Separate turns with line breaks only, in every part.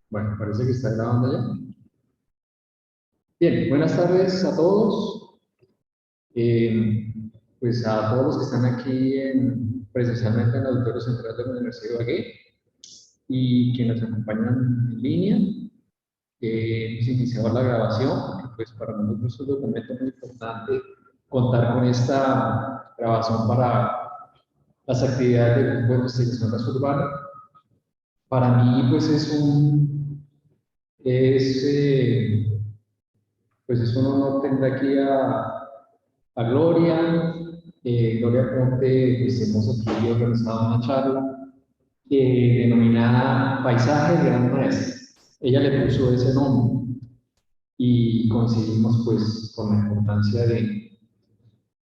Bueno, parece que está grabando ya. Bien, buenas tardes a todos. Pues a todos los que están aquí presencialmente en el Auditorio Central de la Universidad de Ibagué y que nos acompañan en línea. Hemos iniciado la grabación porque pues para nosotros es un documento muy importante contar con esta grabación para las actividades del Grupo de Investigación Raza Urbana. Para mí pues es pues es un honor tener aquí a Gloria. Gloria Ponte, pues hemos aquí organizado una charla denominada Paisaje de Gran Maestre. Ella le puso ese nombre y coincidimos pues con la importancia de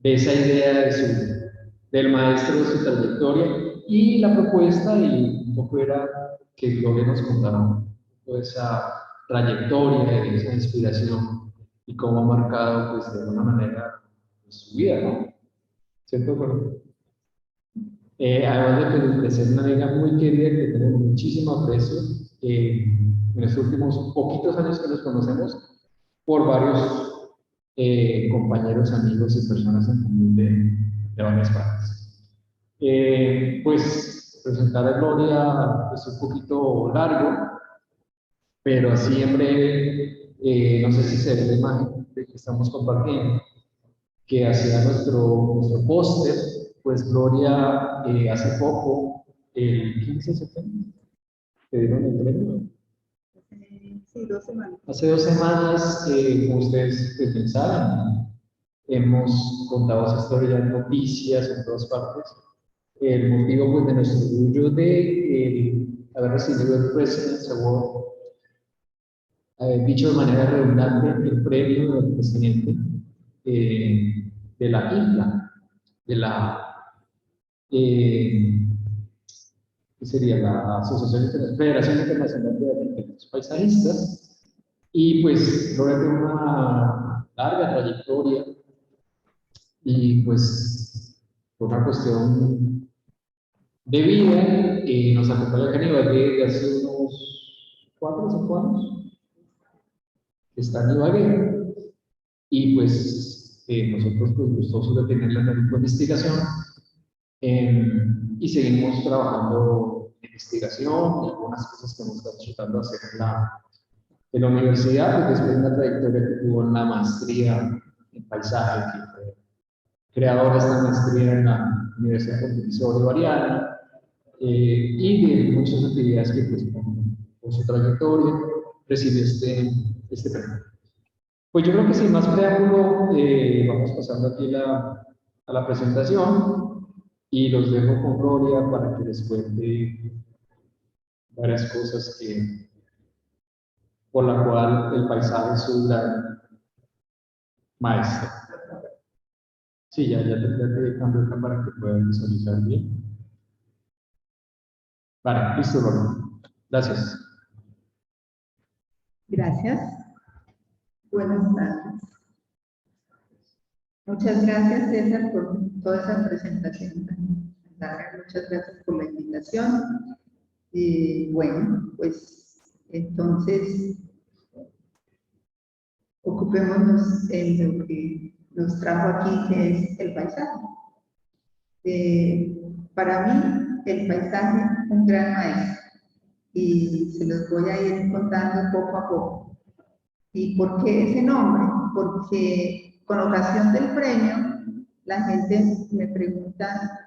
esa idea del maestro, de su trayectoria y la propuesta y un poco era que Gloria nos contara un poco esa trayectoria, esa inspiración y cómo ha marcado pues de alguna manera pues, su vida, ¿no? ¿Cierto? Bueno, además de ser una amiga muy querida que tenemos muchísimo aprecio, en estos últimos poquitos años que nos conocemos, por varios compañeros, amigos y personas en común de varias partes. Pues presentar a Gloria es un poquito largo, pero así en breve, no sé si se ve la imagen de que estamos compartiendo, que hacía nuestro póster, pues Gloria hace poco, el 15 de septiembre, que dieron el premio.
Sí, 2 semanas.
Hace 2 semanas, como ustedes pues, saben, hemos contado esa historia en noticias en todas partes. El motivo pues, de nuestro orgullo de haber recibido el President's Award, dicho de manera redundante, el premio del presidente de la INPLA, de la que sería la Federación Internacional de Arquitectos Paisajistas, y pues Gloria tiene una larga trayectoria y pues por una cuestión de vida nos acompaña acá en Ibagué de hace unos 4 o 5 años, que está en Ibagué, y pues nosotros pues gustosos de tenerla en el grupo de investigación. Y seguimos trabajando en investigación y algunas cosas que hemos estado tratando de hacer en la universidad, pues después de una trayectoria que tuvo en la maestría en paisaje, que fue creadora de esta maestría en la Universidad Pontificia Bolivariana, y de muchas actividades que pues, por su trayectoria recibió este premio. Pues yo creo que sin más preámbulo, vamos pasando aquí a la presentación y los dejo con Gloria para que les cuente varias cosas por la cual el paisaje es su gran maestro. Sí, ya te cambio acá para que puedan visualizar bien. Vale, listo, Gloria. Gracias.
Gracias. Buenas tardes. Muchas gracias, César, por toda esa presentación. Muchas gracias por la invitación. Y bueno, pues entonces ocupémonos en lo que nos trajo aquí, que es el paisaje. Para mí, el paisaje es un gran maestro y se los voy a ir contando poco a poco. ¿Y por qué ese nombre? Porque con ocasión del premio, la gente me pregunta,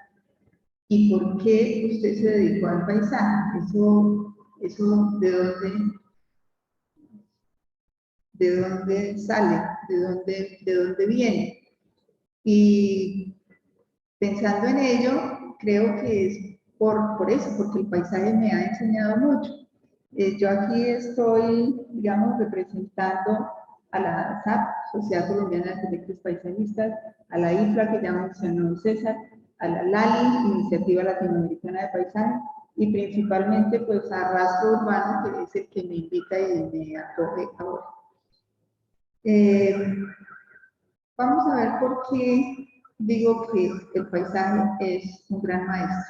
¿y por qué usted se dedicó al paisaje? Eso ¿de dónde sale? ¿De dónde viene? Y pensando en ello, creo que es por eso, porque el paisaje me ha enseñado mucho. Yo aquí estoy, digamos, representando a la SAP, Sociedad Colombiana de Arquitectos Paisajistas, a la IFLA, que ya mencionó César, a la LALI, Iniciativa Latinoamericana de Paisaje, y principalmente pues a Rastro Urbano, que es el que me invita y me acoge ahora. Vamos a ver por qué digo que el paisaje es un gran maestro.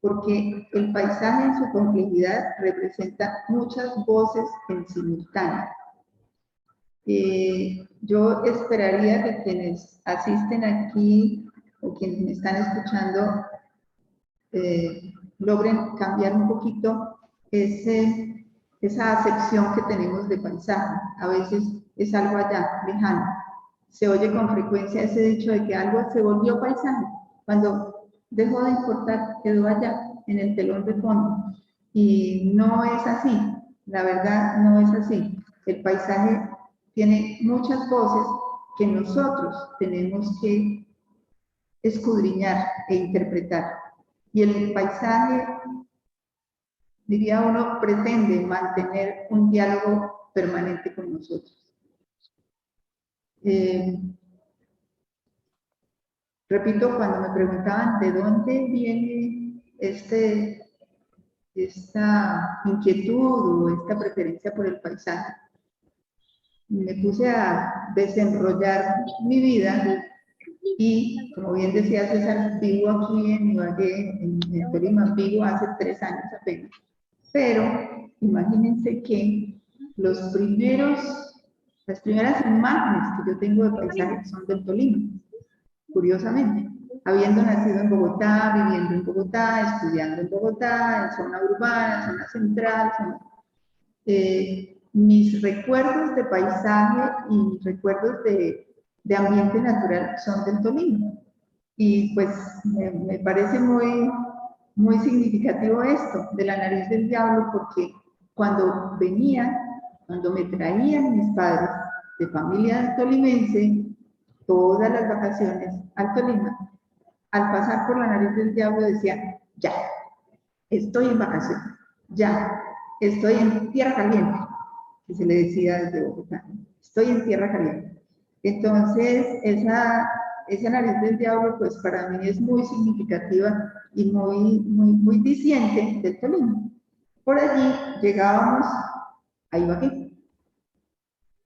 porque el paisaje en su complejidad representa muchas voces en simultáneo. Yo esperaría que quienes asisten aquí o quienes me están escuchando logren cambiar un poquito esa acepción que tenemos de paisaje. A veces es algo allá, lejano. Se oye con frecuencia ese dicho de que algo se volvió paisaje, cuando dejó de importar, quedó allá, en el telón de fondo. Y no es así, la verdad no es así. El paisaje tiene muchas voces que nosotros tenemos que escudriñar e interpretar. Y el paisaje, diría uno, pretende mantener un diálogo permanente con nosotros. Repito, cuando me preguntaban de dónde viene esta inquietud o esta preferencia por el paisaje, me puse a desenrollar mi vida y, como bien decía César, vivo aquí en Ibagué, en Tolima, vivo hace 3 años apenas. Pero imagínense que las primeras imágenes que yo tengo de paisaje son del Tolima, curiosamente. Habiendo nacido en Bogotá, viviendo en Bogotá, estudiando en Bogotá, en zona urbana, zona central, mis recuerdos de paisaje y mis recuerdos de ambiente natural son del Tolima. Y pues me parece muy significativo esto de la nariz del diablo, porque cuando me traían mis padres de familia tolimense, todas las vacaciones al Tolima, al pasar por la nariz del diablo decía, ya, estoy en vacaciones, ya, estoy en tierra caliente, que se le decía desde Bogotá, estoy en tierra caliente. Entonces, esa nariz del diablo, pues para mí es muy significativa y muy diciente del Tolima. Por allí llegábamos a Ibagué.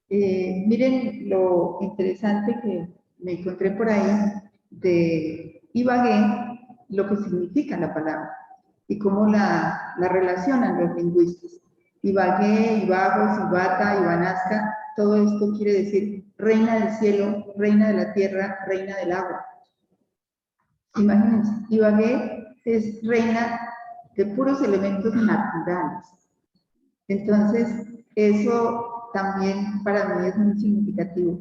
Miren lo interesante que me encontré por ahí de Ibagué, lo que significa la palabra y cómo la relacionan los lingüistas. Ibagué, Ibagos, Ibata, Ibanasca, todo esto quiere decir reina del cielo, reina de la tierra, reina del agua. Imagínense, Ibagué es reina de puros elementos naturales. Entonces, eso también para mí es muy significativo.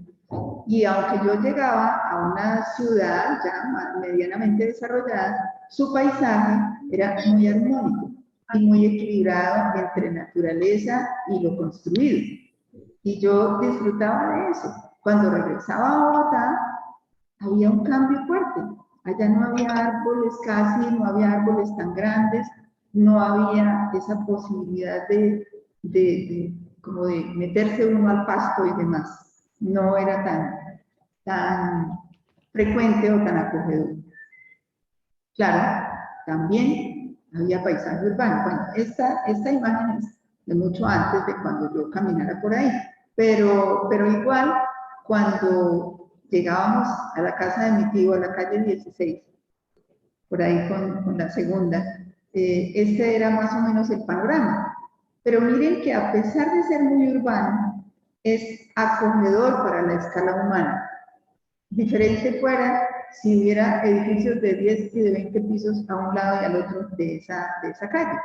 Y aunque yo llegaba a una ciudad ya medianamente desarrollada, su paisaje era muy armónico y muy equilibrado entre naturaleza y lo construido. Y yo disfrutaba de eso. Cuando regresaba a Bogotá, había un cambio fuerte. Allá no había árboles casi, no había árboles tan grandes, no había esa posibilidad como de meterse uno al pasto y demás. No era tan frecuente o tan acogedor. Claro, también había paisaje urbano. Bueno, esta imagen es de mucho antes de cuando yo caminara por ahí, pero igual cuando llegábamos a la casa de mi tío, a la calle 16, por ahí con la segunda, este era más o menos el panorama. Pero miren que a pesar de ser muy urbano, es acogedor para la escala humana. Diferente fuera si hubiera edificios de 10 y de 20 pisos a un lado y al otro de esa calle.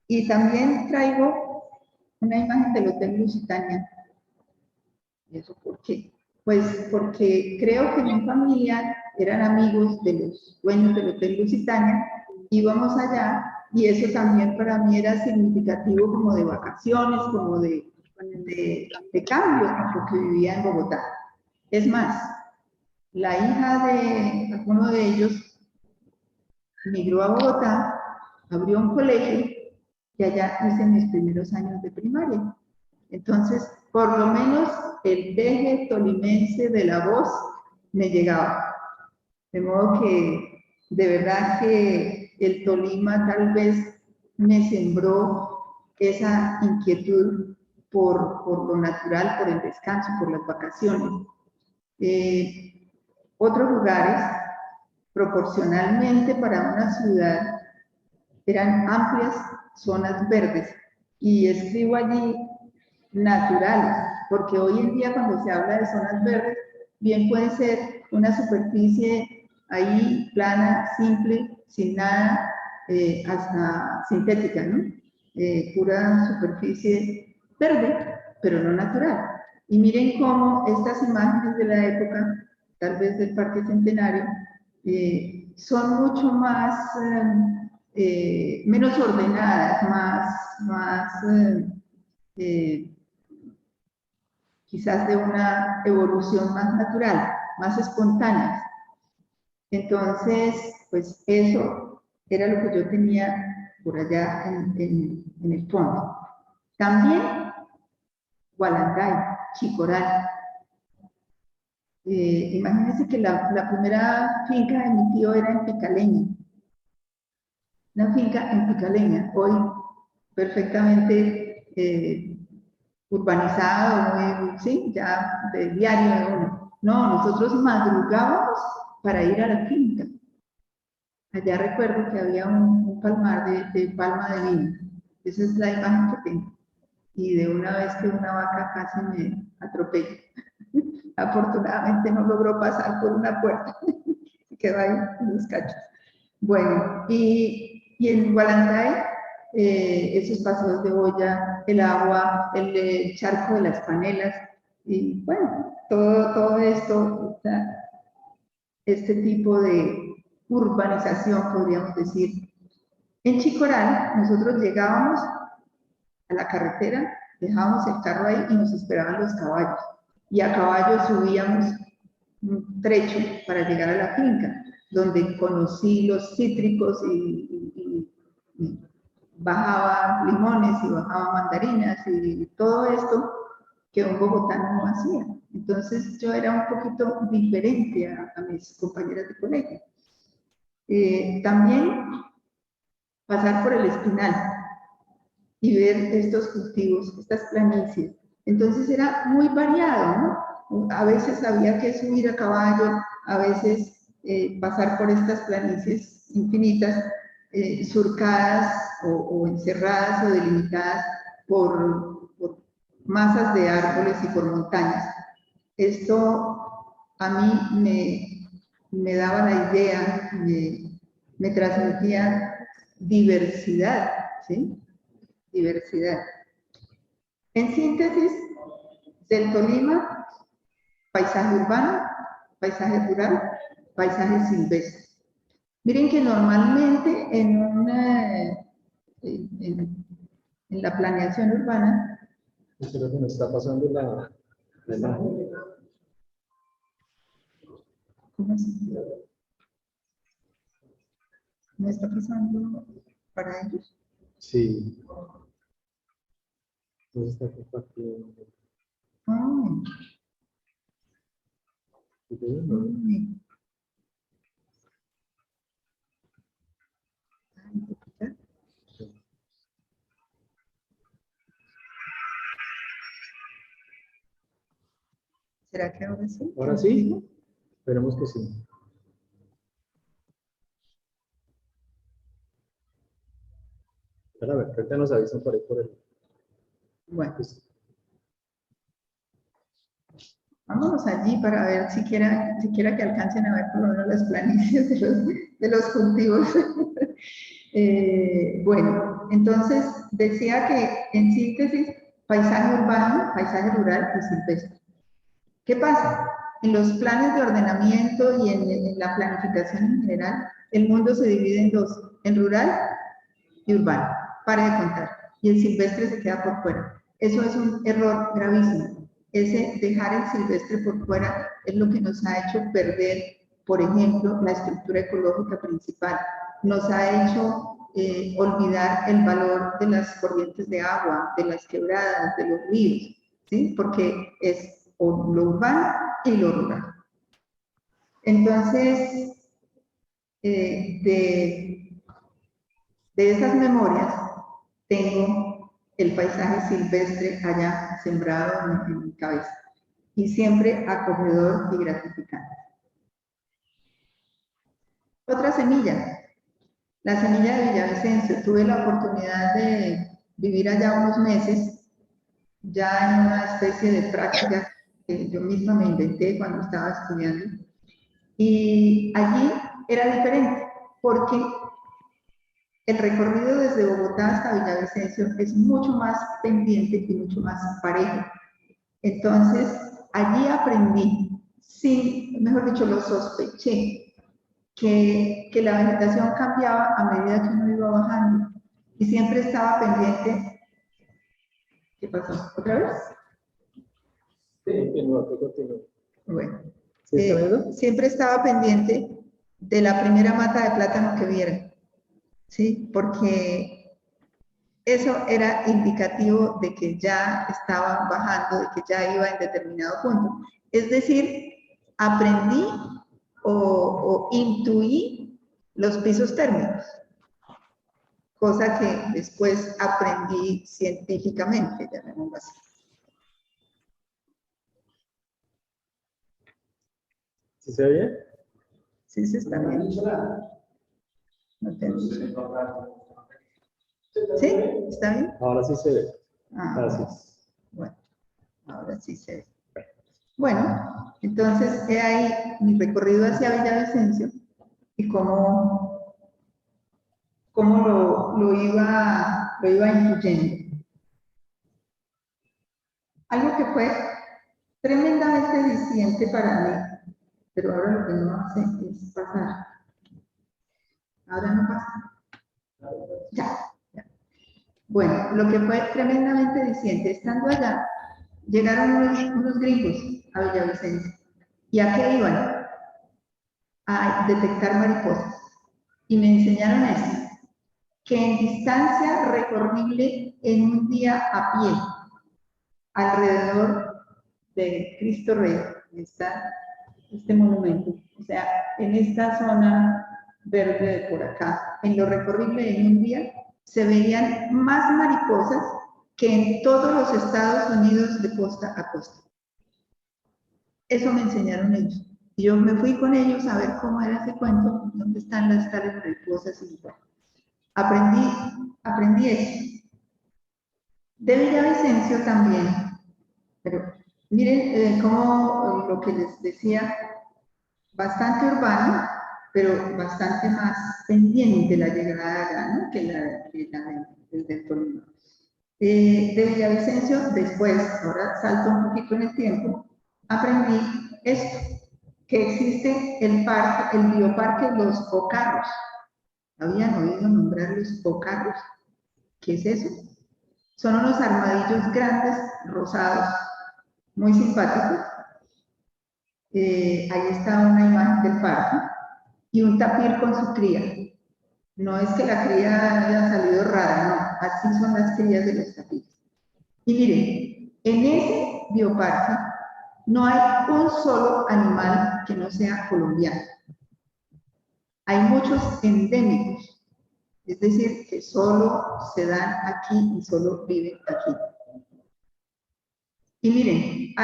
Y también traigo una imagen del Hotel Lusitania. ¿Y eso por qué? Pues porque creo que mi familia eran amigos de los dueños del Hotel Lusitania, íbamos allá y eso también para mí era significativo como de vacaciones, como de cambio, porque vivía en Bogotá. Es más, la hija de alguno de ellos migró a Bogotá, abrió un colegio y allá hice mis primeros años de primaria. Entonces, por lo menos el deje tolimense de la voz me llegaba. De modo que, de verdad que el Tolima tal vez me sembró esa inquietud por lo natural, por el descanso, por las vacaciones. Otros lugares proporcionalmente para una ciudad eran amplias zonas verdes. Y escribo allí naturales, porque hoy en día cuando se habla de zonas verdes, bien puede ser una superficie ahí plana, simple, sin nada, hasta sintética, ¿no? Pura superficie verde, pero no natural. Y miren cómo estas imágenes de la época, tal vez del Parque Centenario, son mucho más, menos ordenadas, quizás de una evolución más natural, más espontánea. Entonces, pues eso era lo que yo tenía por allá en el fondo. También Gualanday, Chicoral. Imagínense que la primera finca de mi tío era en Picaleña. Una finca en Picaleña, hoy perfectamente urbanizado, muy, sí, ya de diario de uno. No, nosotros madrugábamos para ir a la finca. Allá recuerdo que había un palmar de palma de vino. Esa es la imagen que tengo. Y de una vez que una vaca casi me atropella. Afortunadamente no logró pasar por una puerta. Quedó ahí en los cachos. Bueno, y en Gualanday, esos paseos de olla, el agua, el charco de las panelas, y bueno, todo esto, este tipo de urbanización, podríamos decir. En Chicoral, nosotros llegábamos a la carretera, dejábamos el carro ahí y nos esperaban los caballos. Y a caballo subíamos un trecho para llegar a la finca, donde conocí los cítricos y bajaba limones y bajaba mandarinas y todo esto que un bogotano no hacía. Entonces yo era un poquito diferente a mis compañeras de colegio. También pasar por el Espinal y ver estos cultivos, estas planicies. Entonces era muy variado, ¿no? A veces había que subir a caballo, a veces pasar por estas planicies infinitas, surcadas o encerradas o delimitadas por masas de árboles y por montañas. Esto a mí me daba la idea, me transmitía diversidad, ¿sí? Diversidad. En síntesis, del Tolima, paisaje urbano, paisaje rural, paisaje silvestre. Miren que normalmente en la planeación urbana.
Eso es lo que me está pasando la imagen.
¿Cómo así? ¿No está pasando para ellos?
Sí. No está compartiendo.
Ay. ¿Será que ahora sí?
Ahora sí, esperemos que sí. A ver, ahorita nos avisan por ahí por el.
Bueno. Vámonos allí para ver siquiera que alcancen a ver por lo menos las planicies de los cultivos. Bueno, entonces decía que en síntesis, paisaje urbano, paisaje rural y silvestre. ¿Qué pasa? En los planes de ordenamiento y en la planificación en general, el mundo se divide en dos, en rural y urbano. Pare de contar. Y el silvestre se queda por fuera. Eso es un error gravísimo. Ese dejar el silvestre por fuera es lo que nos ha hecho perder, por ejemplo, la estructura ecológica principal. Nos ha hecho olvidar el valor de las corrientes de agua, de las quebradas, de los ríos, ¿sí? Porque es lo urbano y lo rural. Entonces, de esas memorias, tengo el paisaje silvestre allá sembrado en mi cabeza y siempre acogedor y gratificante. otra semilla, la semilla de Villavicencio. Tuve la oportunidad de vivir allá unos meses, ya en una especie de práctica que yo misma me inventé cuando estaba estudiando. Y allí era diferente, porque el recorrido desde Bogotá hasta Villavicencio es mucho más pendiente y mucho más parejo. Entonces, allí aprendí, sí, mejor dicho, lo sospeché, que la vegetación cambiaba a medida que uno iba bajando. Y siempre estaba pendiente. ¿Qué pasó? ¿Otra vez?
Continúa.
Bueno,
¿Sí está viendo?
siempre estaba pendiente de la primera mata de plátano que viera, ¿sí? Porque eso era indicativo de que ya estaba bajando, de que ya iba en determinado punto. Es decir, aprendí o intuí los pisos térmicos, cosa que después aprendí científicamente, llamémoslo así.
¿Sí se oye?
Sí, sí, está bien. No tengo. ¿Sí? ¿Está bien?
Ahora sí se ve.
Ah,
Gracias.
bueno, ahora sí se ve. Bueno, entonces he ahí mi recorrido hacia Villavicencio y cómo lo iba incluyendo. Algo que fue tremendamente diciente para mí, pero ahora lo que no hace es pasar. Ahora no pasa. Ya. Bueno, lo que fue tremendamente diciente, estando allá, llegaron unos gringos a Villavicencio. ¿Y a qué iban? A detectar mariposas. Y me enseñaron esto, que en distancia recorrible en un día a pie, alrededor de Cristo Rey, está este monumento, o sea, en esta zona verde de por acá, en lo recorrible en un día, se veían más mariposas que en todos los Estados Unidos de costa a costa. Eso me enseñaron ellos. Y yo me fui con ellos a ver cómo era ese cuento, dónde están las tales mariposas y bueno. Aprendí eso. De Villavicencio también, pero miren cómo lo que les decía, bastante urbano, pero bastante más pendiente la llegada allá, ¿no? que la del Tolima. De Villavicencio, después, ahora salto un poquito en el tiempo, aprendí esto, que existe el bioparque Los Ocarros. ¿Habían oído nombrar los ocarros? ¿Qué es eso? Son unos armadillos grandes, rosados, muy simpáticos. Ahí está una imagen del parque y un tapir con su cría. No es que la cría haya salido rara, no, así son las crías de los tapires. Y miren, en ese bioparque no hay un solo animal que no sea colombiano. Hay muchos endémicos, es decir, que solo se dan aquí y solo viven aquí. Y miren,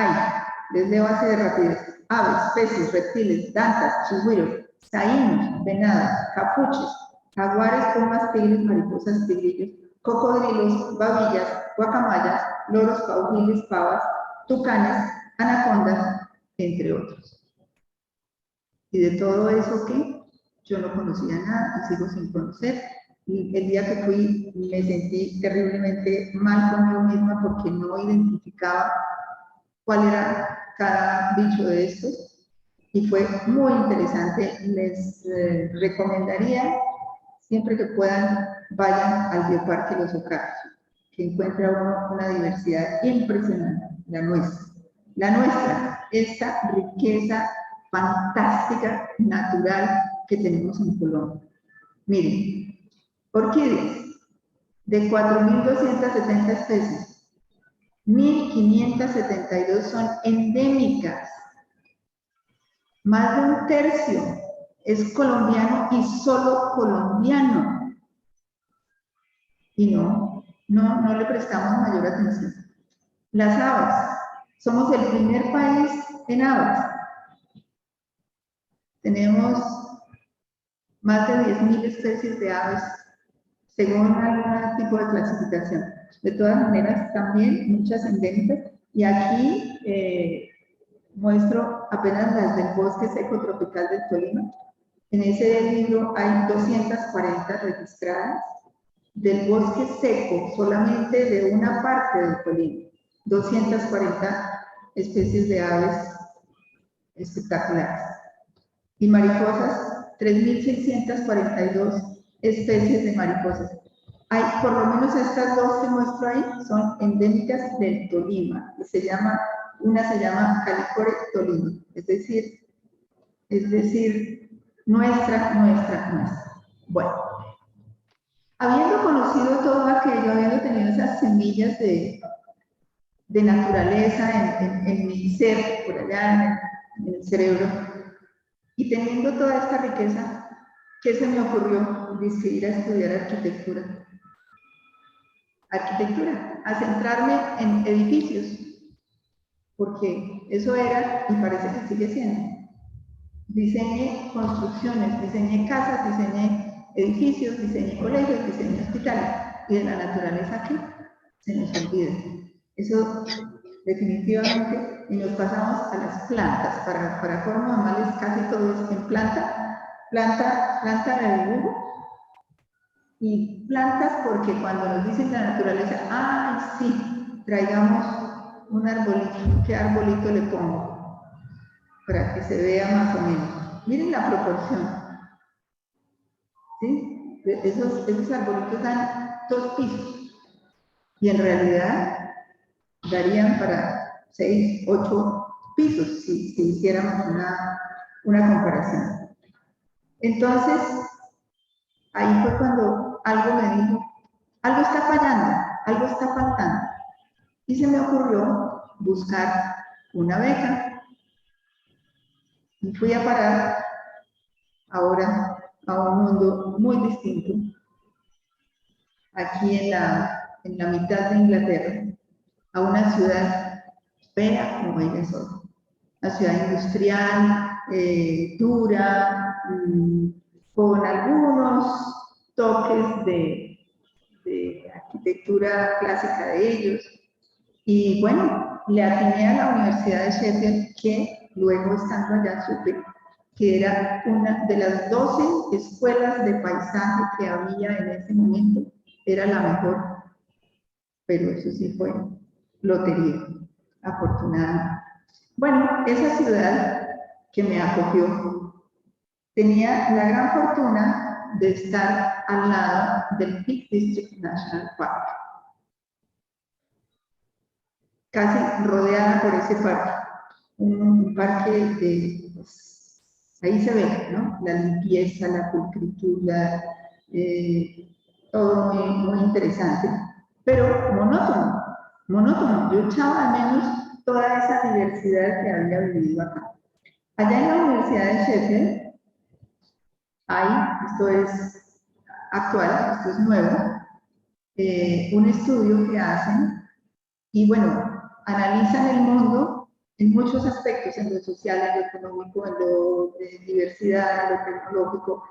les leo así de rapidez, aves, peces, reptiles, dantas, chigüiros, saínos, venadas, capuches, jaguares, pumas, tigres, mariposas, tigrillos, cocodrilos, babillas, guacamayas, loros, caujiles, pavas, tucanes, anacondas, entre otros. Y de todo eso que yo no conocía nada y sigo sin conocer. Y el día que fui me sentí terriblemente mal conmigo misma porque no identificaba cuál era cada bicho de estos. Y fue muy interesante. Les recomendaría, siempre que puedan, vayan al Bioparque Los Ocarros, que encuentra uno una diversidad impresionante, la nuestra. La nuestra, esta riqueza fantástica, natural que tenemos en Colombia. Miren, orquídeas de 4.270 especies, 1.572 son endémicas, más de un tercio es colombiano y solo colombiano. Y no le prestamos mayor atención. Las aves, somos el primer país en aves. Tenemos más de 10.000 especies de aves, según algún tipo de clasificación. De todas maneras, también muchas endémicas, y aquí muestro apenas las del bosque seco tropical del Tolima. En ese libro hay 240 registradas, del bosque seco, solamente de una parte del Tolima, 240 especies de aves espectaculares. Y mariposas, 3.642 especies de mariposas. Hay, por lo menos estas dos que muestro ahí, son endémicas del Tolima, que una se llama Calicore Tolima, es decir, nuestra. Bueno, habiendo conocido todo aquello, habiendo tenido esas semillas de naturaleza en mi ser, por allá en el cerebro, y teniendo toda esta riqueza, ¿qué se me ocurrió? Decidir a estudiar arquitectura. A centrarme en edificios, porque eso era, y parece que sigue siendo. Diseñé construcciones, diseñé casas, diseñé edificios, diseñé colegios, diseñé hospitales, y de la naturaleza, ¿qué? Se nos olvida. Eso definitivamente, y nos pasamos a las plantas. Para formas normales casi todo es en planta de dibujo, y plantas porque cuando nos dicen la naturaleza, ¡ay, sí! Traigamos un arbolito. ¿Qué arbolito le pongo? Para que se vea más o menos. Miren la proporción. ¿Sí? Esos arbolitos dan 2 pisos. Y en realidad darían para 6, 8 pisos si hiciéramos una comparación. Entonces, ahí fue cuando algo me dijo, algo está fallando, algo está faltando. Y se me ocurrió buscar una beca. Y fui a parar ahora a un mundo muy distinto, aquí en la mitad de Inglaterra, a una ciudad fea como ella es hoy. Una ciudad industrial, dura, con algunos toques de arquitectura clásica de ellos. Y bueno, le atiné a la Universidad de Sheffield, que luego estando allá supe que era una de las 12 escuelas de paisaje que había en ese momento, era la mejor, pero eso sí fue lotería, afortunadamente. Bueno, esa ciudad que me acogió tenía la gran fortuna de estar al lado del Peak District National Park, casi rodeada por ese parque, un parque de, pues, ahí se ve, ¿no? La limpieza, la pulcritud, todo muy interesante, pero monótono. Yo echaba de menos toda esa diversidad que había vivido acá. Allá en la Universidad de Sheffield hay, esto es actual, esto es nuevo, un estudio que hacen y bueno, analizan el mundo en muchos aspectos, en lo social, en lo económico, en lo de diversidad, en lo tecnológico,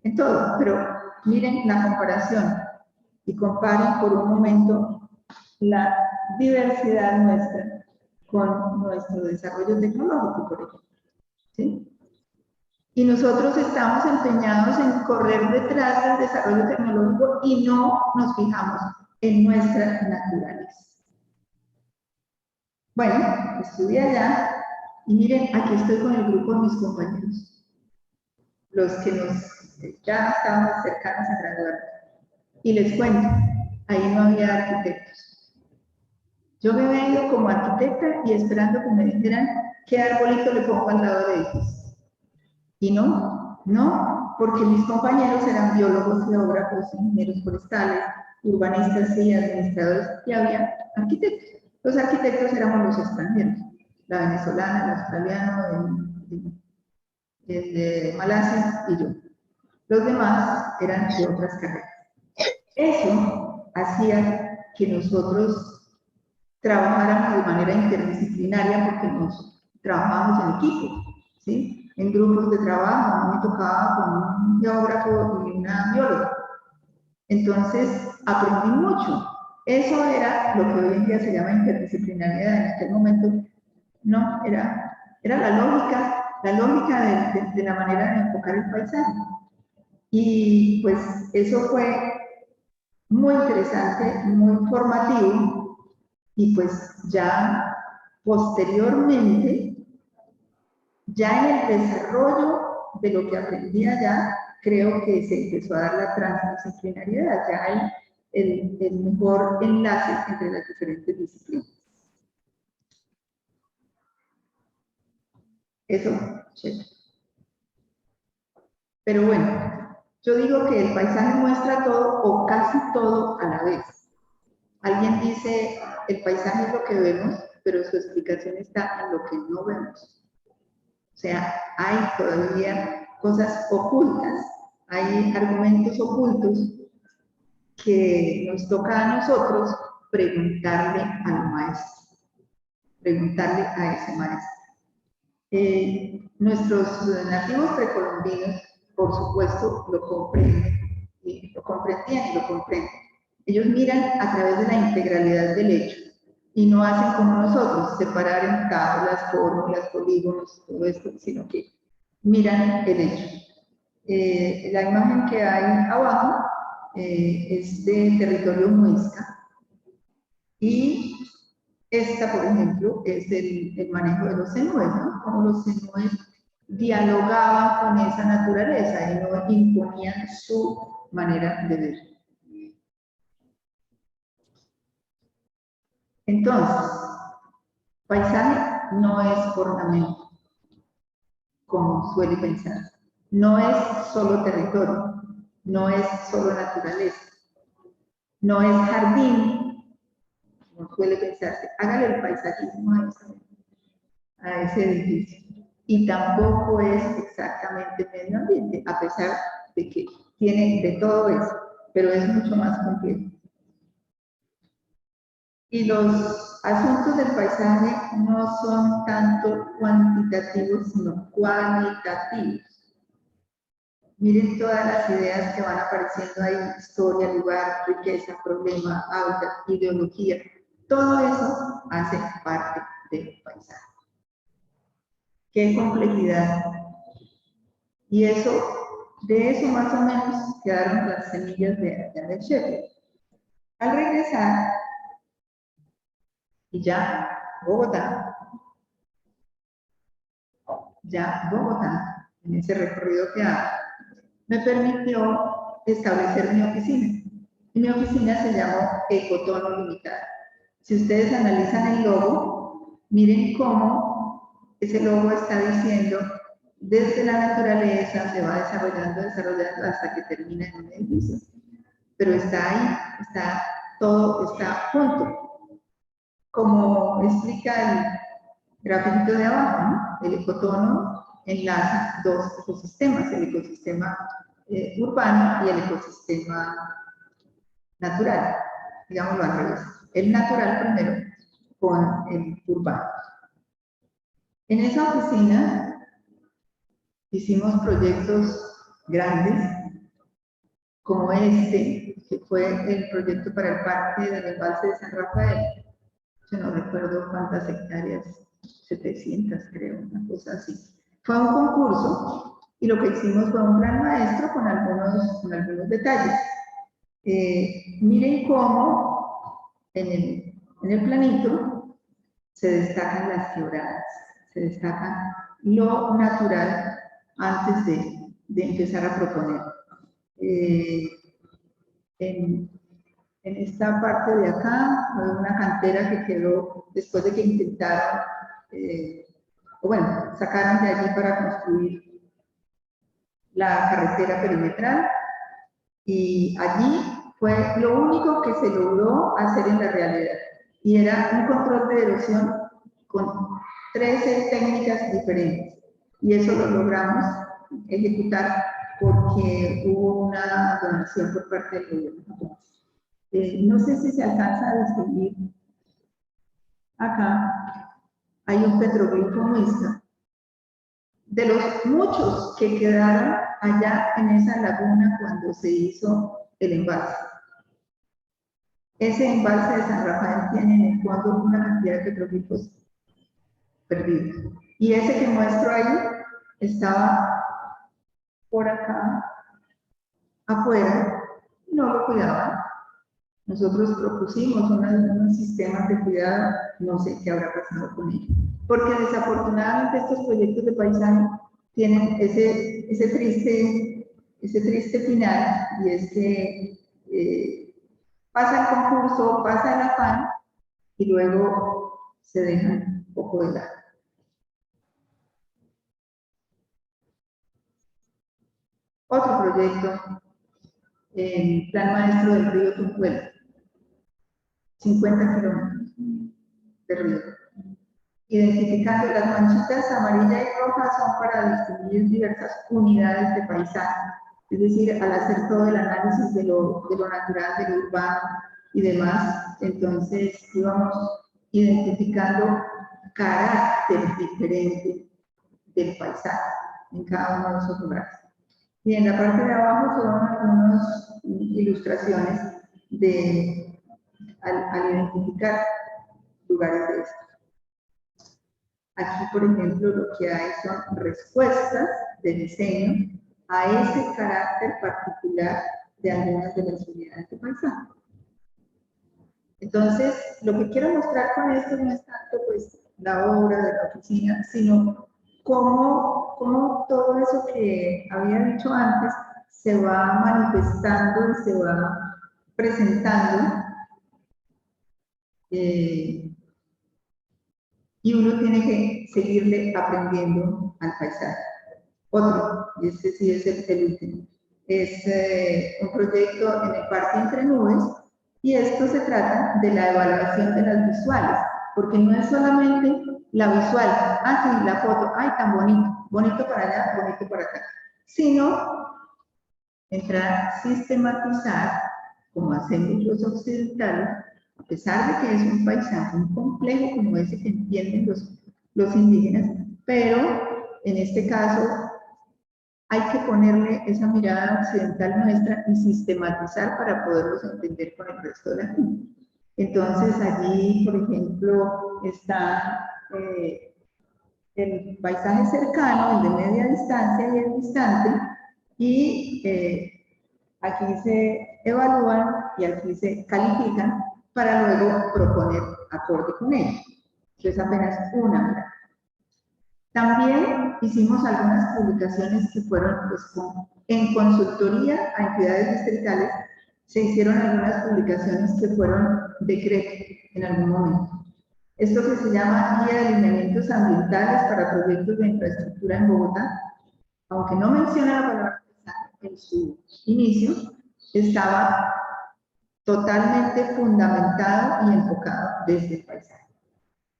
en todo, pero miren la comparación y comparen por un momento la diversidad nuestra con nuestro desarrollo tecnológico, por ejemplo. ¿Sí? Y nosotros estamos empeñados en correr detrás del desarrollo tecnológico y no nos fijamos en nuestra naturaleza. Bueno, estudié allá y miren, aquí estoy con el grupo de mis compañeros, los que ya estábamos cercanos a graduar. Y les cuento, ahí no había arquitectos. Yo me había ido como arquitecta y esperando que me dijeran qué arbolito le pongo al lado del edificio. Y no, porque mis compañeros eran biólogos, geógrafos, ingenieros forestales, urbanistas y administradores, y había arquitectos. Los arquitectos éramos los extranjeros, la venezolana, el australiano, el de Malasia y yo. Los demás eran de otras carreras. Eso hacía que nosotros trabajáramos de manera interdisciplinaria porque nos trabajábamos en equipo, ¿sí? En grupos de trabajo, me tocaba con un geógrafo y una bióloga. Entonces, aprendí mucho. Eso era lo que hoy en día se llama interdisciplinariedad. En aquel momento, no, era la lógica de la manera de enfocar el paisaje. Y pues eso fue muy interesante, muy formativo, y pues ya posteriormente, ya en el desarrollo de lo que aprendí allá, creo que se empezó a dar la transdisciplinariedad, ya hay el mejor enlace entre las diferentes disciplinas. Eso, chévere. Pero bueno, yo digo que el paisaje muestra todo o casi todo a la vez. Alguien dice, el paisaje es lo que vemos, pero su explicación está en lo que no vemos. O sea, hay todavía cosas ocultas, hay argumentos ocultos que nos toca a nosotros preguntarle al maestro, preguntarle a ese maestro. Nuestros nativos precolombinos, por supuesto, lo comprenden, y lo comprendían y lo comprenden. Ellos miran a través de la integralidad del hecho y no hacen como nosotros, separar en tablas, fórmulas, polígonos, todo esto, sino que miran el hecho. La imagen que hay abajo es de territorio muisca, y esta, por ejemplo, es el manejo de los cenúes, ¿no? Cómo los cenúes dialogaban con esa naturaleza y no imponían su manera de ver. Entonces, paisaje no es ornamento, como suele pensar. No es solo territorio, no es solo naturaleza, no es jardín, como suele pensarse. Hágale el paisajismo a ese edificio. Y tampoco es exactamente medio ambiente, a pesar de que tiene de todo eso, pero es mucho más complejo. Y los asuntos del paisaje no son tanto cuantitativos, sino cualitativos. Miren todas las ideas que van apareciendo ahí: historia, lugar, riqueza, problema, hábitat, ideología. Todo eso hace parte del paisaje. ¡Qué complejidad! Y eso, de eso más o menos quedaron las semillas de Sheffield. Al regresar, y ya Bogotá, en ese recorrido que hago, me permitió establecer mi oficina. Y mi oficina se llamó Ecotono Limitada. Si ustedes analizan el logo, miren cómo ese logo está diciendo: desde la naturaleza se va desarrollando hasta que termina en un edificio. Pero está ahí, todo está junto. Como explica el grafito de abajo, ¿no? El ecotono enlaza dos ecosistemas: el ecosistema urbano y el ecosistema natural, digámoslo al revés. El natural primero con el urbano. En esa oficina hicimos proyectos grandes, como este, que fue el proyecto para el parque del embalse de San Rafael. Yo no recuerdo cuántas hectáreas, 700 creo, una cosa así. Fue un concurso y lo que hicimos fue un plan maestro con algunos detalles. Miren cómo en el planito se destacan las quebradas, se destaca lo natural antes de empezar a proponer. En esta parte de acá, hay una cantera que quedó después de que intentaron, sacaron de allí para construir la carretera perimetral, y allí fue lo único que se logró hacer en la realidad, y era un control de erosión con 13 técnicas diferentes, y eso lo logramos ejecutar porque hubo una donación por parte del gobierno. No sé si se alcanza a distinguir. Acá hay un petroglifo muisca de los muchos que quedaron allá en esa laguna cuando se hizo el embalse. Ese embalse de San Rafael tiene en el fondo una cantidad de petroglifos perdidos. Y ese que muestro ahí estaba por acá afuera, no lo cuidaban. Nosotros propusimos unos sistemas de cuidado, no sé qué habrá pasado con ellos. Porque desafortunadamente estos proyectos de paisaje tienen ese triste final, y es que pasa el concurso, pasa el afán, y luego se dejan un poco de lado. Otro proyecto, Plan Maestro del Río Tunjuelo, 50 kilómetros de río. Identificando las manchitas amarilla y roja son para distinguir diversas unidades de paisaje, es decir, al hacer todo el análisis de lo natural, de lo urbano y demás, entonces íbamos identificando carácter diferente del paisaje en cada uno de esos lugares. Y en la parte de abajo fueron algunas ilustraciones al identificar lugares de estos. Aquí, por ejemplo, lo que hay son respuestas de diseño a ese carácter particular de algunas de las unidades de paisaje. Entonces, lo que quiero mostrar con esto no es tanto pues la obra de la oficina, sino cómo todo eso que había dicho antes se va manifestando y se va presentando, y uno tiene que seguirle aprendiendo al paisaje. Otro, y este sí es el último, es un proyecto en el Parque Entre Nubes, y esto se trata de la evaluación de las visuales, porque no es solamente la visual, sí, la foto, ay, tan bonito, bonito para allá, bonito para acá, sino entrar a sistematizar, como hacemos los occidentales, a pesar de que es un paisaje muy complejo como ese que entienden los indígenas, pero en este caso hay que ponerle esa mirada occidental nuestra y sistematizar para poderlos entender con el resto de la gente. Entonces allí, por ejemplo, está el paisaje cercano, el de media distancia y el distante, y aquí se evalúan y aquí se califican para luego proponer acorde con ellos. Eso es apenas una mirada. También hicimos algunas publicaciones que fueron pues, en consultoría a entidades distritales. Se hicieron algunas publicaciones que fueron decretos en algún momento. Esto que se llama Guía de Lineamientos Ambientales para Proyectos de Infraestructura en Bogotá, aunque no menciona la palabra paisaje en su inicio, estaba totalmente fundamentado y enfocado desde el paisaje.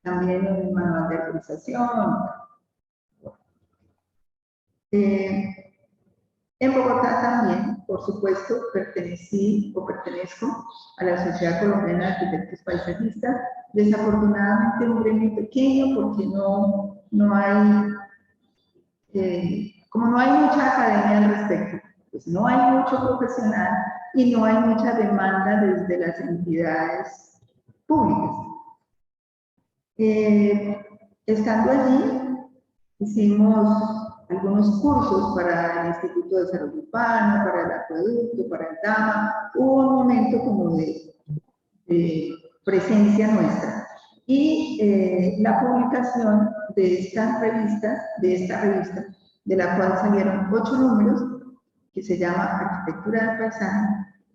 También el manual de arborización. En Bogotá también, por supuesto, pertenezco a la Sociedad Colombiana de Arquitectos Paisajistas. Desafortunadamente un gremio pequeño porque no hay, como no hay mucha academia al respecto, pues no hay mucho profesional y no hay mucha demanda desde las entidades públicas. Estando allí, hicimos algunos cursos para el Instituto de Desarrollo Urbano, para el Acueducto, para el DAMA. Hubo un momento como de presencia nuestra. Y la publicación de esta revista, de la cual salieron 8 números, que se llama Arquitectura del Paisaje,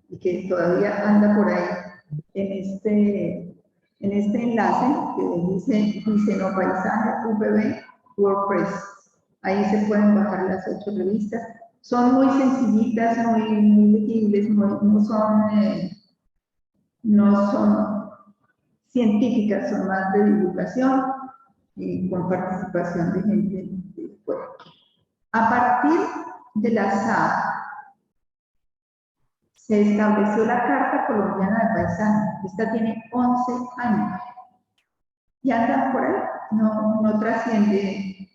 y que todavía anda por ahí en este enlace que dice No Paisaje, UPB, WordPress. Ahí se pueden bajar las 8 revistas. Son muy sencillitas, muy legibles, no son científicas, son más de divulgación y con participación de gente de fuera. A partir de la SAP se estableció la Carta Colombiana de Paisaje. Esta tiene 11 años y anda por ahí, no trasciende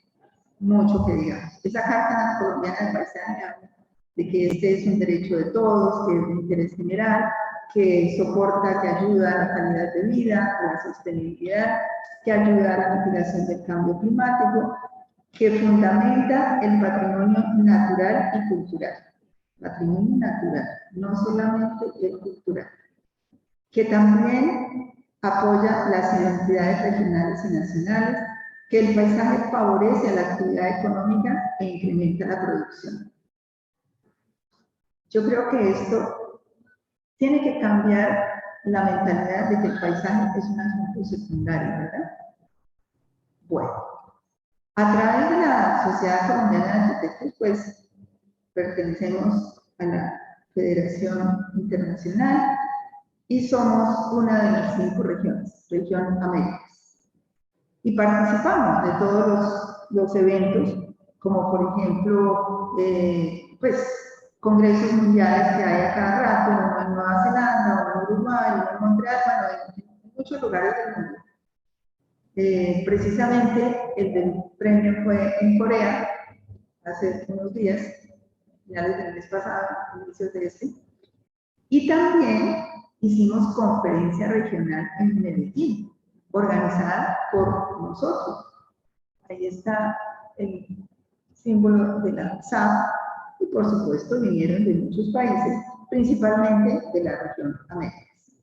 mucho que digamos. Esa Carta Colombiana del Paisaje habla de que este es un derecho de todos, que es de interés general, que soporta, que ayuda a la calidad de vida, a la sostenibilidad, que ayuda a la mitigación del cambio climático, que fundamenta el patrimonio natural y cultural. Patrimonio natural, no solamente el cultural. Que también apoya las identidades regionales y nacionales, que el paisaje favorece a la actividad económica e incrementa la producción. Yo creo que esto tiene que cambiar la mentalidad de que el paisaje es un asunto secundario, ¿verdad? Bueno, a través de la Sociedad Colombiana de Arquitectos, pues pertenecemos a la Federación Internacional y somos una de las 5 regiones, región Américas. Y participamos de todos los eventos, como por ejemplo, pues, congresos mundiales que hay a cada rato, uno en Nueva Zelanda, uno en Uruguay, uno en Montreal, bueno, en muchos lugares del mundo. Precisamente el del premio fue en Corea, hace unos días, finales del mes pasado, inicios de este, y también hicimos conferencia regional en Medellín, organizada por nosotros. Ahí está el símbolo de la SAF, y por supuesto vinieron de muchos países, principalmente de la región Américas.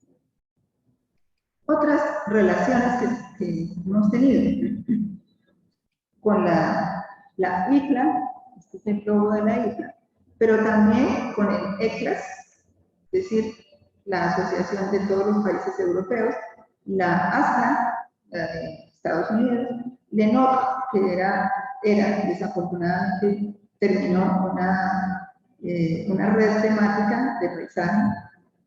Otras relaciones que hemos tenido con la IFLA, este es el logo de la IFLA, pero también con el ECLAS, es decir, la Asociación de todos los países europeos, la ASNA, la de Estados Unidos, LENOC, que era desafortunadamente terminó una red temática de paisaje,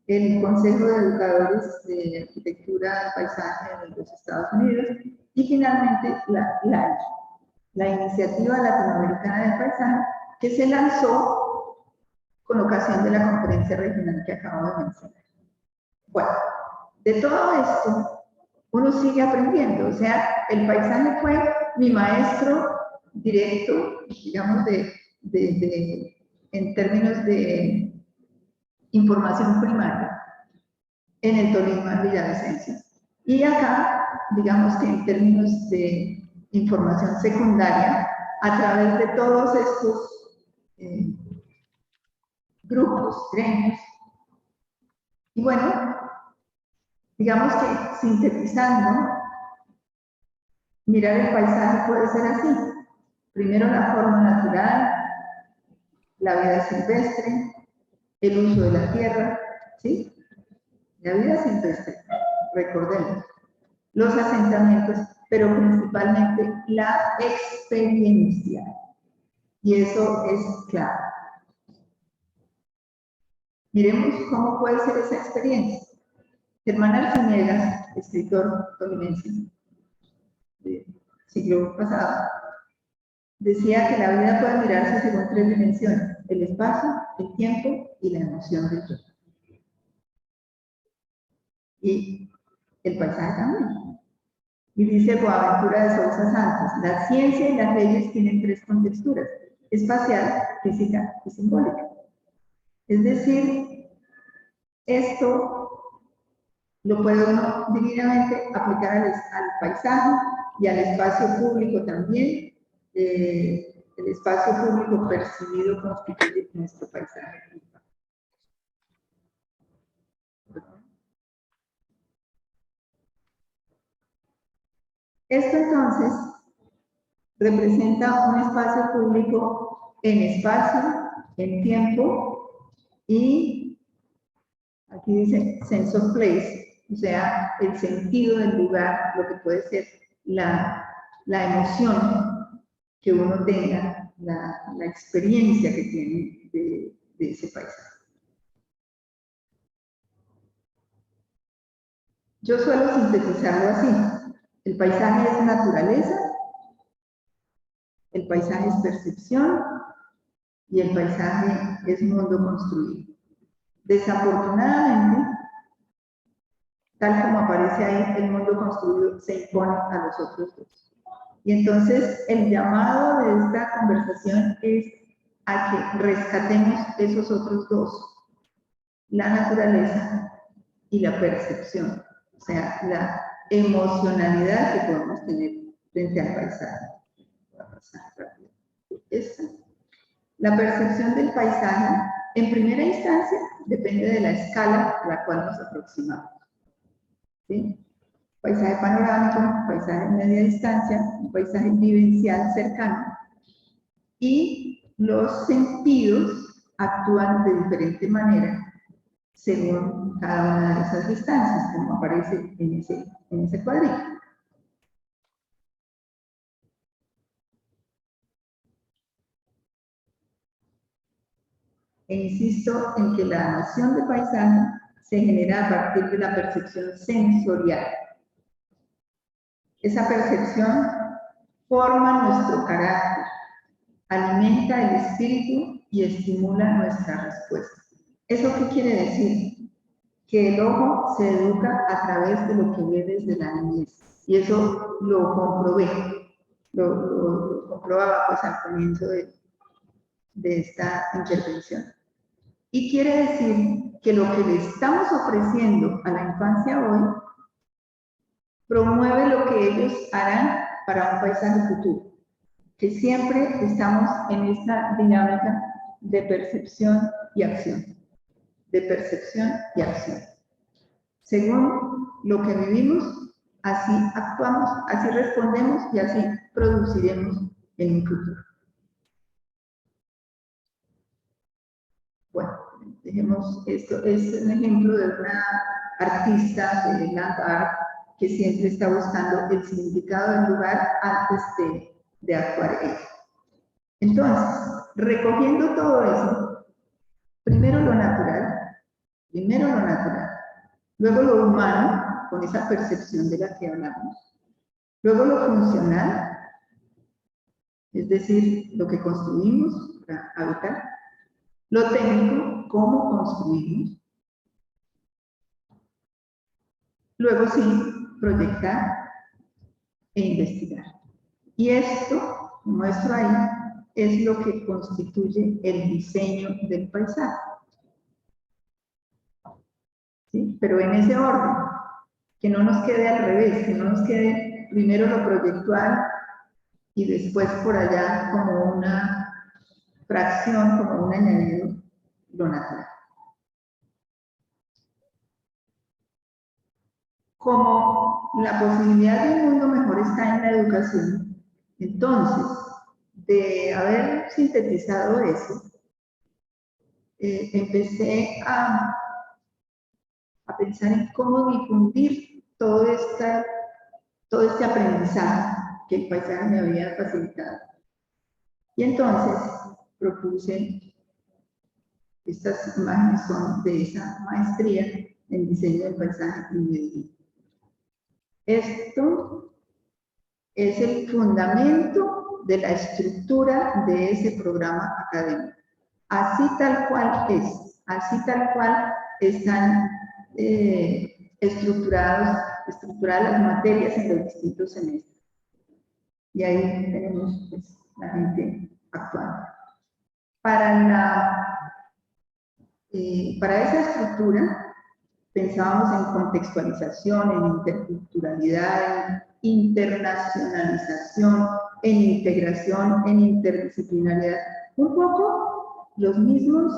el Consejo de Educadores de Arquitectura y Paisaje de los Estados Unidos, y finalmente la Iniciativa Latinoamericana del Paisaje, que se lanzó con ocasión de la conferencia regional que acabo de mencionar. Bueno, de todo esto, uno sigue aprendiendo, o sea, el paisaje fue mi maestro directo, digamos, en términos de información primaria, en el Tolima, Villavicencio. Y acá, digamos que en términos de información secundaria, a través de todos estos grupos, gremios. Y bueno, digamos que sintetizando, mirar el paisaje puede ser así. Primero la forma natural, la vida silvestre, el uso de la tierra, ¿sí? La vida silvestre, recordemos. Los asentamientos, pero principalmente la experiencia. Y eso es clave. Miremos cómo puede ser esa experiencia. Germán Arciniegas, escritor tolimense del siglo pasado, decía que la vida puede mirarse según 3 dimensiones: el espacio, el tiempo y la emoción del yo. Y el paisaje también. Y dice Boaventura de Sousa Santos, la ciencia y las leyes tienen 3 contexturas: espacial, física y simbólica. Es decir, esto lo puede uno divinamente aplicar al paisaje y al espacio público también. El espacio público percibido constituye nuestro paisaje. Esto entonces representa un espacio público en espacio, en tiempo y aquí dice sense of place, o sea, el sentido del lugar, lo que puede ser la emoción que uno tenga, la experiencia que tiene de ese paisaje. Yo suelo sintetizarlo así: el paisaje es naturaleza, el paisaje es percepción y el paisaje es mundo construido. Desafortunadamente, tal como aparece ahí, el mundo construido se impone a los otros 2. Y entonces el llamado de esta conversación es a que rescatemos esos otros dos, la naturaleza y la percepción, o sea, la emocionalidad que podemos tener frente al paisaje. Voy a pasar rápido. La percepción del paisaje, en primera instancia, depende de la escala a la cual nos aproximamos. ¿Sí? Paisaje panorámico, paisaje de media distancia, un paisaje vivencial cercano. Y los sentidos actúan de diferente manera según cada una de esas distancias, como aparece en ese cuadrito. E insisto en que la noción de paisaje se genera a partir de la percepción sensorial. Esa percepción forma nuestro carácter, alimenta el espíritu y estimula nuestra respuesta. ¿Eso qué quiere decir? Que el ojo se educa a través de lo que ve desde la niñez. Y eso lo comprobé, lo comprobaba pues al comienzo de esta intervención. Y quiere decir que lo que le estamos ofreciendo a la infancia hoy promueve lo que ellos harán para un paisaje futuro. Que siempre estamos en esta dinámica de percepción y acción. De percepción y acción. Según lo que vivimos, así actuamos, así respondemos y así produciremos en un futuro. Bueno, dejemos esto. Es un ejemplo de una artista de land art que siempre está buscando el significado del lugar antes de actuar ella. Entonces, recogiendo todo eso, primero lo natural, luego lo humano, con esa percepción de la que hablamos, luego lo funcional, es decir, lo que construimos para habitar, lo técnico, cómo construimos, luego sí, proyectar e investigar. Y esto, muestro ahí, es lo que constituye el diseño del paisaje. ¿Sí? Pero en ese orden, que no nos quede al revés, que no nos quede primero lo proyectual y después por allá como una fracción, como un añadido, lo natural. Como la posibilidad de un mundo mejor está en la educación, entonces, de haber sintetizado eso, empecé a pensar en cómo difundir todo este aprendizaje que el paisaje me había facilitado. Y entonces propuse, estas imágenes son de esa maestría en diseño del paisaje en Medellín. Esto es el fundamento de la estructura de ese programa académico. Así tal cual es, así tal cual están estructuradas las materias en los distintos semestres. Y ahí tenemos pues, la gente actuando. Para esa estructura pensábamos en contextualización, en interculturalidad, en internacionalización, en integración, en interdisciplinariedad. Un poco los mismos,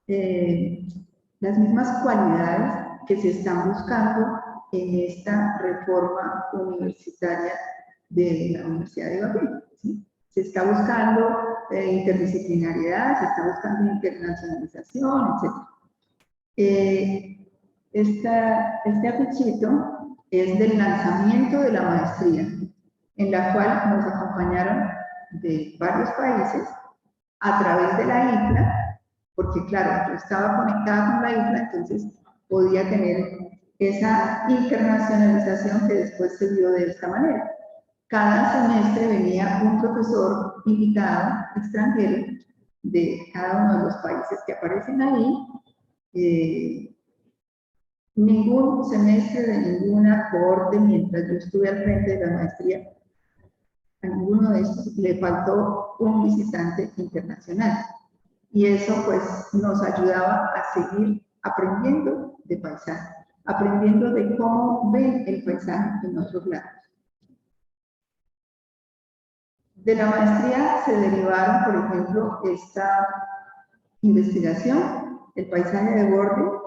las mismas cualidades que se están buscando en esta reforma universitaria de la Universidad de Ibagué. ¿Sí? Se está buscando interdisciplinariedad, se está buscando internacionalización, etc. Este afichito es del lanzamiento de la maestría, en la cual nos acompañaron de varios países a través de la ICLA, porque claro, yo estaba conectada con la ICLA, entonces podía tener esa internacionalización que después se dio de esta manera. Cada semestre venía un profesor invitado extranjero de cada uno de los países que aparecen ahí. Ningún semestre de ninguna cohorte, mientras yo estuve al frente de la maestría, a ninguno de estos le faltó un visitante internacional. Y eso pues nos ayudaba a seguir aprendiendo de paisaje, aprendiendo de cómo ven el paisaje en otros lados. De la maestría se derivaron, por ejemplo, esta investigación, el paisaje de borde,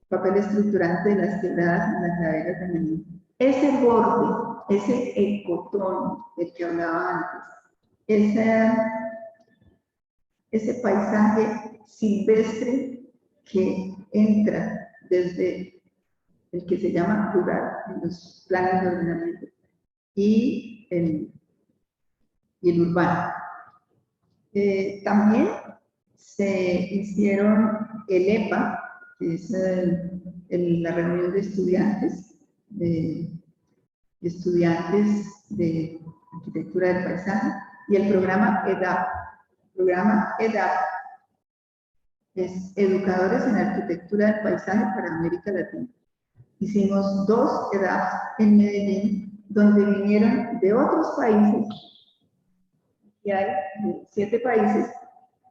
papel estructurante de las quebradas en las laderas de Medellín. Ese borde, ese ecotón del que hablaba antes, ese paisaje silvestre que entra desde el que se llama rural en los planes de ordenamiento y el urbano. También se hicieron el EPA, que es la reunión de estudiantes de arquitectura del paisaje, y el programa EDAP. El programa EDAP es Educadores en Arquitectura del Paisaje para América Latina. Hicimos 2 EDAPs en Medellín, donde vinieron de otros países, y hay 7 países,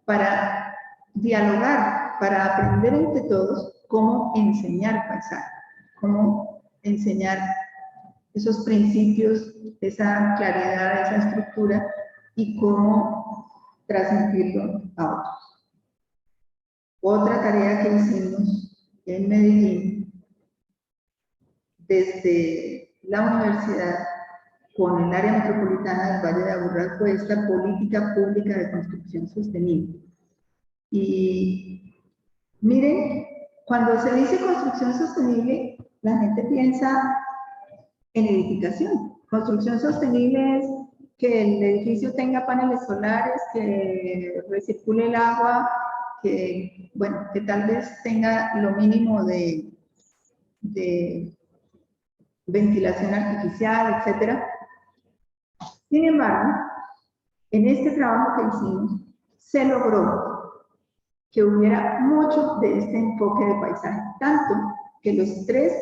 para dialogar, para aprender entre todos cómo enseñar paisaje, cómo enseñar esos principios, esa claridad, esa estructura, y cómo transmitirlo a otros. Otra tarea que hicimos en Medellín, desde la universidad, con el área metropolitana del Valle de Aburrá, fue esta política pública de construcción sostenible. Y miren, cuando se dice construcción sostenible, la gente piensa en edificación. Construcción sostenible es que el edificio tenga paneles solares, que recircule el agua, que, bueno, que tal vez tenga lo mínimo de ventilación artificial, etcétera. Sin embargo, en este trabajo que hicimos, se logró que hubiera mucho de este enfoque de paisaje, tanto que los 3,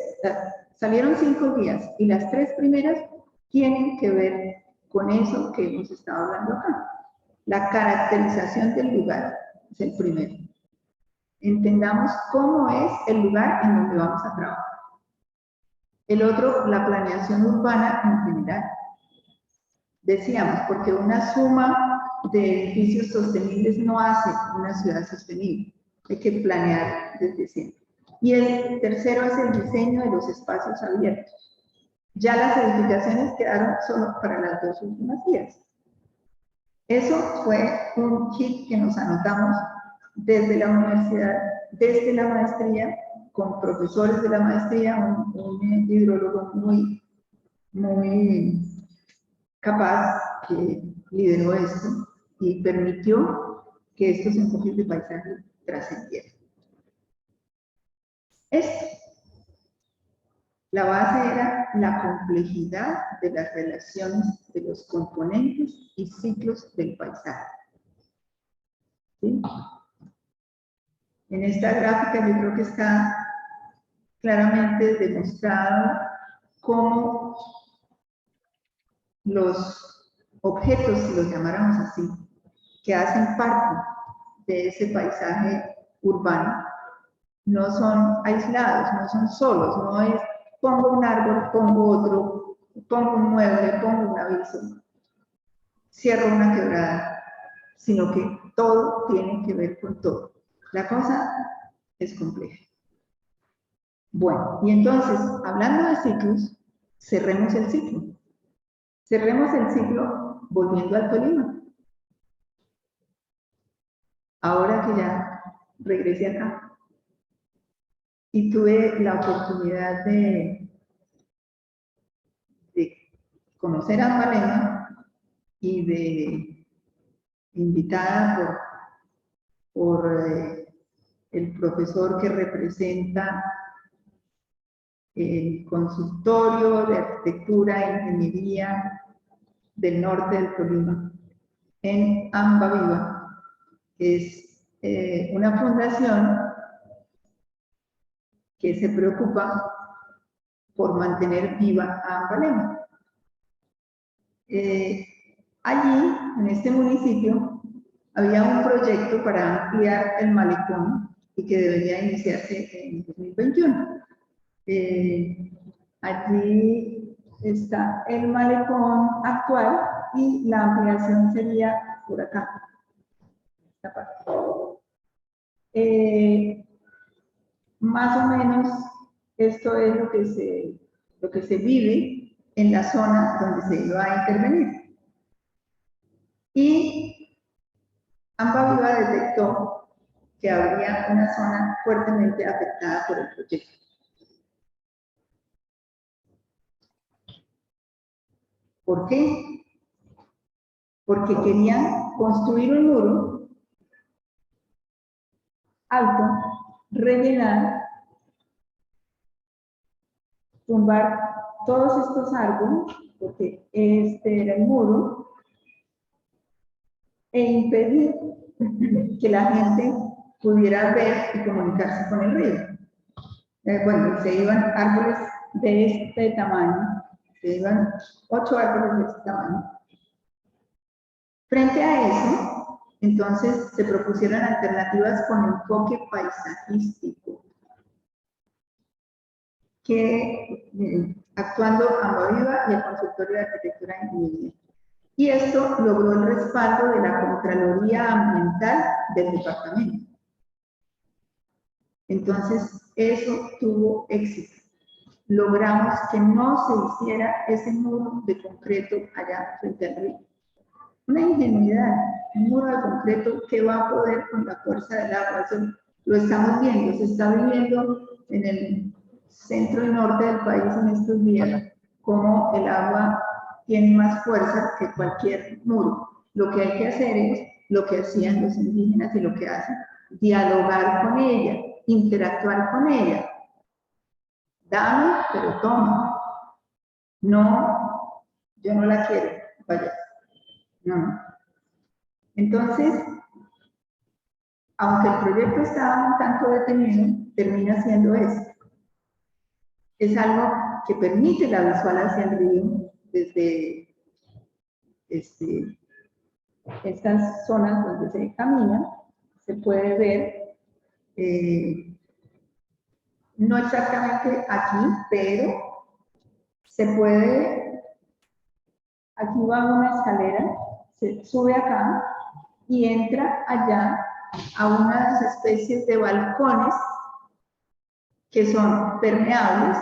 salieron 5 guías, y las 3 primeras tienen que ver con eso que hemos estado hablando acá. La caracterización del lugar es el primero. Entendamos cómo es el lugar en donde vamos a trabajar. El otro, la planeación urbana en general. Decíamos, porque una suma de edificios sostenibles no hace una ciudad sostenible. Hay que planear desde siempre. Y el tercero es el diseño de los espacios abiertos. Ya las edificaciones quedaron solo para las 2 últimas guías. Eso fue un kit que nos anotamos desde la universidad, desde la maestría, con profesores de la maestría, un hidrólogo muy capaz que lideró esto y permitió que estos enfoques de paisaje trascendieran. Esto, la base era la complejidad de las relaciones de los componentes y ciclos del paisaje. ¿Sí? En esta gráfica yo creo que está claramente demostrado cómo los objetos, si los llamáramos así, que hacen parte de ese paisaje urbano, no son aislados, no son solos, no es pongo un árbol, pongo otro, pongo un mueble, pongo un aviso, cierro una quebrada, sino que todo tiene que ver con todo. La cosa es compleja. Bueno, y entonces, hablando de ciclos, cerremos el ciclo. Cerremos el ciclo volviendo al Tolima. Ahora que ya regresé acá y tuve la oportunidad de conocer a Ambalema y de invitada por el profesor que representa el consultorio de arquitectura e ingeniería del norte del Tolima, en Amba Viva, que es una fundación que se preocupa por mantener viva a Ambalema. Allí, en este municipio, había un proyecto para ampliar el malecón y que debería iniciarse en 2021. Allí está el malecón actual y la ampliación sería por acá. Esta parte. Más o menos esto es lo que se vive en la zona donde se iba a intervenir. Y Agua Viva detectó que habría una zona fuertemente afectada por el proyecto. ¿Por qué? Porque querían construir un muro alto, rellenar, tumbar todos estos árboles, porque este era el muro, e impedir que la gente pudiera ver y comunicarse con el río. Bueno, se iban árboles de este tamaño, se iban 8 árboles de este tamaño. Frente a eso, entonces se propusieron alternativas con enfoque paisajístico, que actuando Agua Viva y el Consultorio de Arquitectura e Ingeniería. Y esto logró el respaldo de la Contraloría Ambiental del departamento. Entonces, eso tuvo éxito. Logramos que no se hiciera ese muro de concreto allá frente al río. Una ingenuidad, un muro de concreto que va a poder con la fuerza del agua. Eso lo estamos viendo, se está viviendo en el centro y norte del país en estos días, como el agua tiene más fuerza que cualquier muro. Lo que hay que hacer es lo que hacían los indígenas y lo que hacen, dialogar con ella, interactuar con ella. Dame, pero toma. No, yo no la quiero, vaya. No. Entonces, aunque el proyecto estaba un tanto detenido, termina siendo eso. Es algo que permite la visual hacia el río desde estas zonas donde se camina, se puede ver, no exactamente aquí, pero se puede, aquí va una escalera, se sube acá y entra allá a unas especies de balcones que son permeables,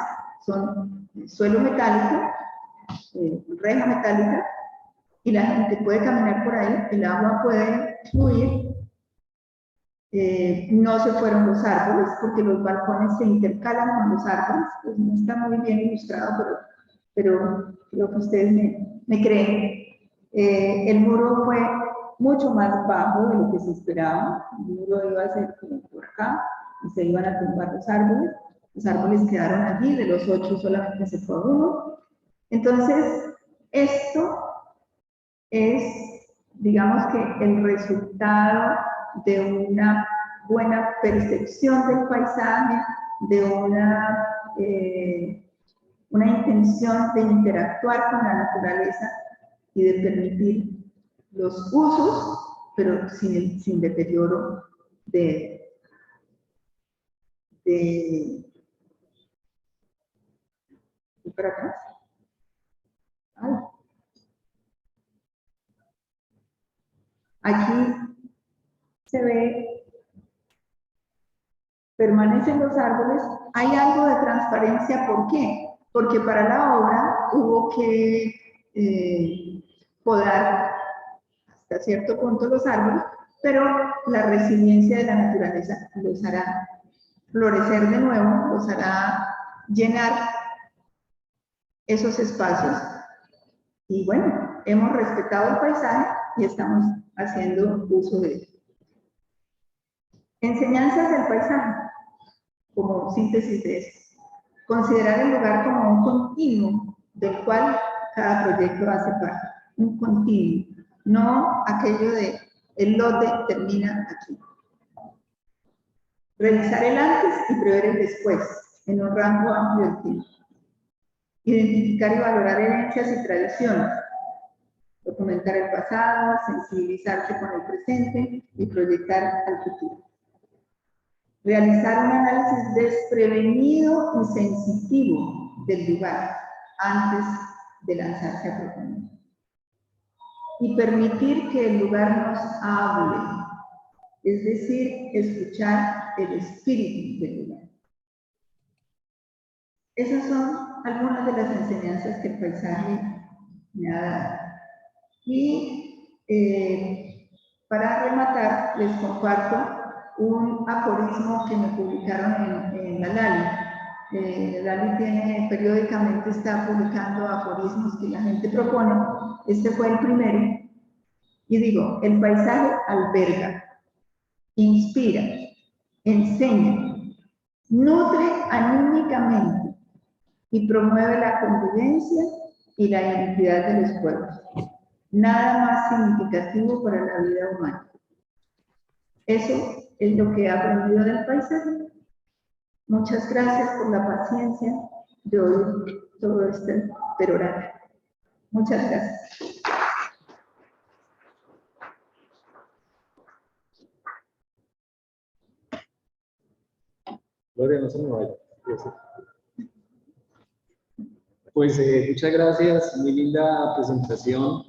son suelo metálico, reja metálica, y la gente puede caminar por ahí, el agua puede fluir. No se fueron los árboles, porque los balcones se intercalan con los árboles, pues no está muy bien ilustrado, pero creo que ustedes me creen. El muro fue mucho más bajo de lo que se esperaba. El muro iba a ser como por acá y se iban a tumbar los árboles quedaron allí, de los 8 solamente se fue uno. Entonces, esto es, digamos que el resultado de una buena percepción del paisaje, de una intención de interactuar con la naturaleza y de permitir los usos, pero sin deterioro para atrás. Ay. Aquí se ve, permanecen los árboles, hay algo de transparencia, ¿por qué? Porque para la obra hubo que podar hasta cierto punto los árboles, pero la resiliencia de la naturaleza los hará florecer de nuevo, los hará llenar esos espacios. Y bueno, hemos respetado el paisaje y estamos haciendo uso de él. Enseñanzas del paisaje, como síntesis de esto. Considerar el lugar como un continuo del cual cada proyecto hace parte. Un continuo, no aquello de el lote termina aquí. Revisar el antes y prever el después, en un rango amplio de tiempo. Identificar y valorar herencias y tradiciones. documentar el pasado, sensibilizarse con el presente y proyectar al futuro. Realizar un análisis desprevenido y sensitivo del lugar antes de lanzarse a proponer. Y permitir que el lugar nos hable, es decir, escuchar el espíritu del lugar. Esas son algunas de las enseñanzas que el paisaje me ha dado. Y para rematar, les comparto un aforismo que me publicaron en la LALI. La LALI tiene, periódicamente está publicando aforismos que la gente propone. Este fue el primero. Y digo, el paisaje alberga, inspira, enseña, nutre anímicamente y promueve la convivencia y la identidad de los pueblos. Nada más significativo para la vida humana. Eso es lo que he aprendido del paisaje. Muchas gracias por la paciencia de oír todo este perorata. Muchas gracias.
Gloria, no se me vaya. Pues muchas gracias, muy linda presentación.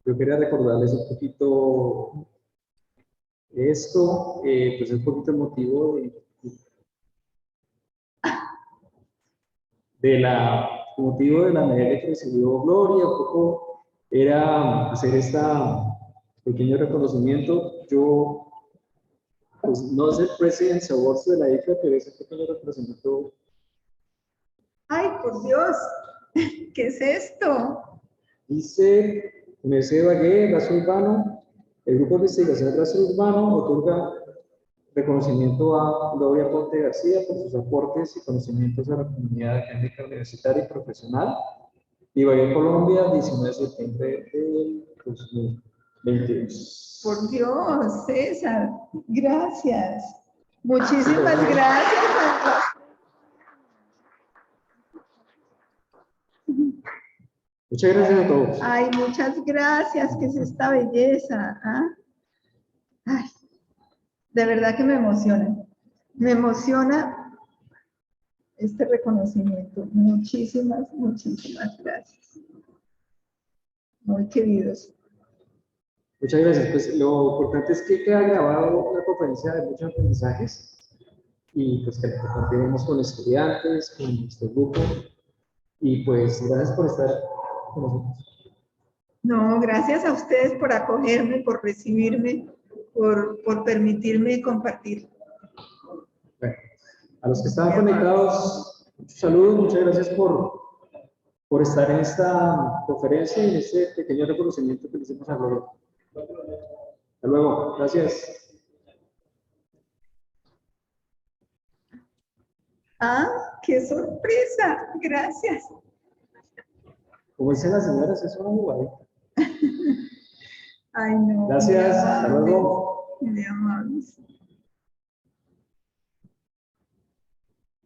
Yo quería recordarles un poquito esto, pues es un poquito el motivo de la medalla que recibió Gloria, un poco era hacer este pequeño reconocimiento. Yo, pues no es el President's Awards de la IFA, pero ese pequeño reconocimiento.
¡Ay, por Dios! ¿Qué es esto?
Dice Mercedes Bagué, Razo Urbano, el Grupo de Investigación Razo Urbano otorga reconocimiento a Gloria Ponte García por sus aportes y conocimientos a la comunidad académica, universitaria y profesional. Ibagué, Colombia, 19 de septiembre del 2022.
Por Dios, César, gracias. Muchísimas gracias.
Muchas gracias a todos.
Ay, muchas gracias, ¿qué es esta belleza? ¿Ah? Ay, de verdad que me emociona. Me emociona este reconocimiento. Muchísimas, muchísimas gracias. Muy queridos.
Muchas gracias. Pues lo importante es que queda grabado la conferencia de muchos aprendizajes y pues que la compartiremos con estudiantes, con nuestro grupo. Y pues gracias por estar con nosotros.
No, gracias a ustedes por acogerme, por recibirme, por permitirme compartir.
Bueno, a los que estaban conectados, muchos saludos, muchas gracias por estar en esta conferencia y en este pequeño reconocimiento que le hicimos a Gloria. Hasta luego, gracias.
¡Ah, qué sorpresa! Gracias.
Como dicen las señoras, es una jugadita.
Ay, no.
Gracias, hasta luego.
Muy amables.